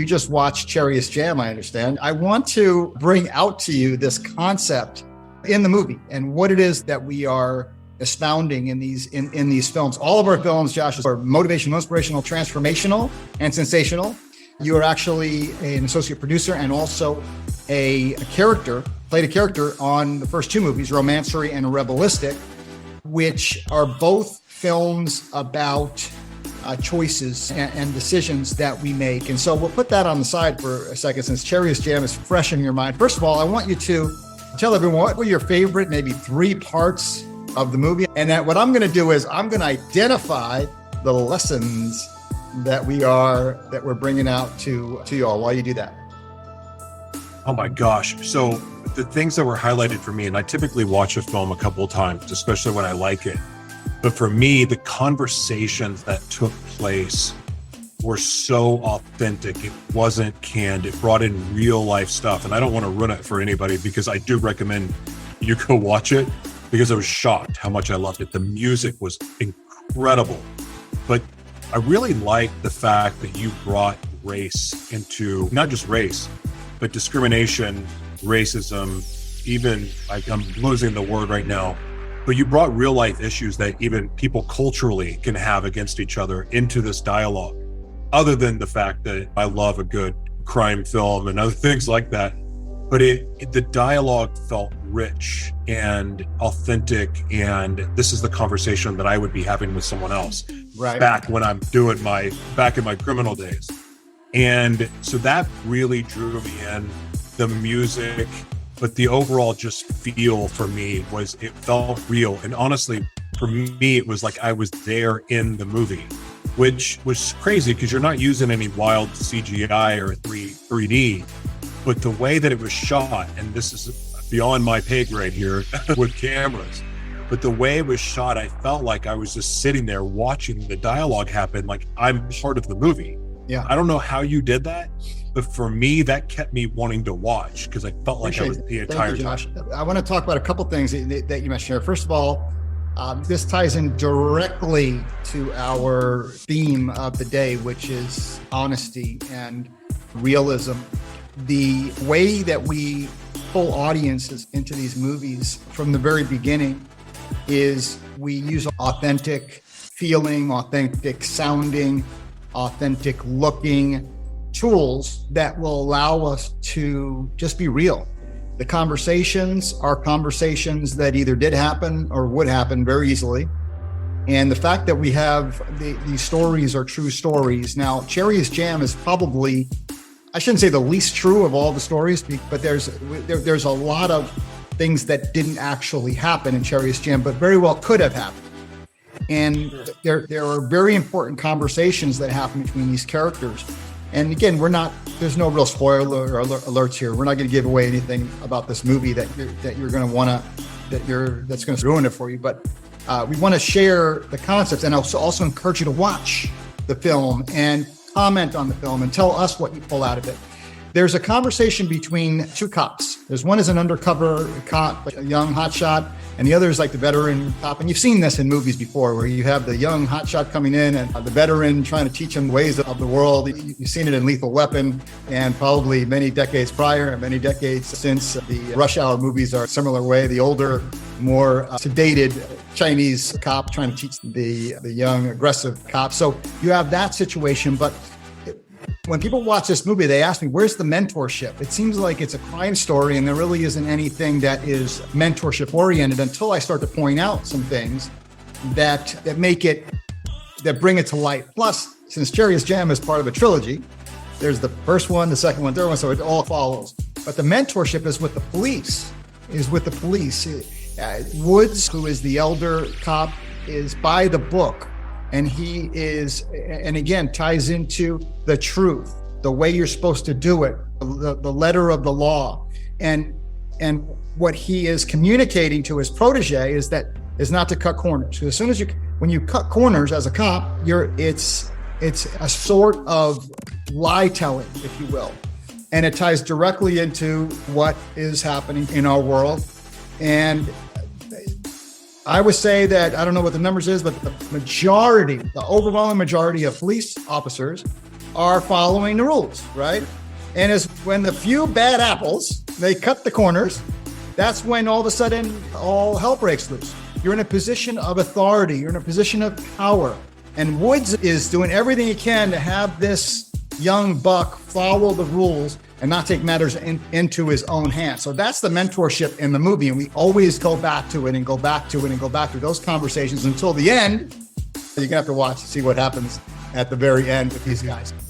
You just watched Cherriest Jam, I understand. I want to bring out to you this concept in the movie and what it is that we are expounding in these films. All of our films, Josh, are motivational, inspirational, transformational, and sensational. You are actually an associate producer and also played a character on the first two movies, Romancery and Realistic, which are both films about choices and decisions that we make. And so we'll put that on the side for a second since Cherriest Jam is fresh in your mind. First of all, I want you to tell everyone what were your favorite, maybe 3 parts of the movie. And that what I'm going to do is I'm going to identify the lessons that we're bringing out to you all while you do that. Oh my gosh. So the things that were highlighted for me, and I typically watch a film a couple of times, especially when I like it. But for me, the conversations that took place were so authentic. It wasn't canned. It brought in real life stuff. And I don't want to ruin it for anybody because I do recommend you go watch it because I was shocked how much I loved it. The music was incredible. But I really liked the fact that you brought race into, not just race, but discrimination, racism, even, I'm losing the word right now, but you brought real life issues that even people culturally can have against each other into this dialogue, other than the fact that I love a good crime film and other things like that. But the dialogue felt rich and authentic, and this is the conversation that I would be having with someone else back when I'm doing back in my criminal days. And so that really drew me in, the music, but the overall just feel for me was it felt real. And honestly, for me, it was like I was there in the movie, which was crazy because you're not using any wild CGI or 3D, but the way that it was shot, and this is beyond my pay grade here with cameras, but the way it was shot, I felt like I was just sitting there watching the dialogue happen, like I'm part of the movie. Yeah. I don't know how you did that, but for me, that kept me wanting to watch because I felt like I was the entire time. I want to talk about a couple things that you mentioned here. First of all, this ties in directly to our theme of the day, which is honesty and realism. The way that we pull audiences into these movies from the very beginning is we use authentic feeling, authentic sounding, authentic looking tools that will allow us to just be real. The conversations are conversations that either did happen or would happen very easily. And the fact that we have these stories are true stories. Now, Cherriest Jam is probably, I shouldn't say the least true of all the stories, but there's a lot of things that didn't actually happen in Cherriest Jam, but very well could have happened. And there are very important conversations that happen between these characters. And again, there's no real spoiler or alerts here. We're not going to give away anything about this movie that's going to ruin it for you. But we want to share the concepts and also encourage you to watch the film and comment on the film and tell us what you pull out of it. There's a conversation between 2 cops. There's one is an undercover cop, a young hotshot, and the other is like the veteran cop. And you've seen this in movies before where you have the young hotshot coming in and the veteran trying to teach him ways of the world. You've seen it in Lethal Weapon and probably many decades prior and many decades since. The Rush Hour movies are a similar way. The older, more sedated Chinese cop trying to teach the young aggressive cop. So you have that situation, but when people watch this movie, they ask me, where's the mentorship? It seems like it's a crime story and there really isn't anything that is mentorship oriented until I start to point out some things that bring it to light. Plus, since Cherriest Jam is part of a trilogy, there's the first one, the second one, third one, so it all follows. But the mentorship is with the police, Woods, who is the elder cop, is by the book. And he is, and again, ties into the truth, the way you're supposed to do it, the letter of the law. And what he is communicating to his protege is not to cut corners. Because as soon as when you cut corners as a cop, it's a sort of lie telling, if you will. And it ties directly into what is happening in our world. And I would say that, I don't know what the numbers is, but the overwhelming majority of police officers are following the rules, right? And it's when the few bad apples, they cut the corners, that's when all of a sudden all hell breaks loose. You're in a position of authority. You're in a position of power. And Woods is doing everything he can to have this young buck follow the rules and not take matters into his own hands. So that's the mentorship in the movie. And we always go back to it and go back to it and go back to those conversations until the end. You're going to have to watch to see what happens at the very end with these guys.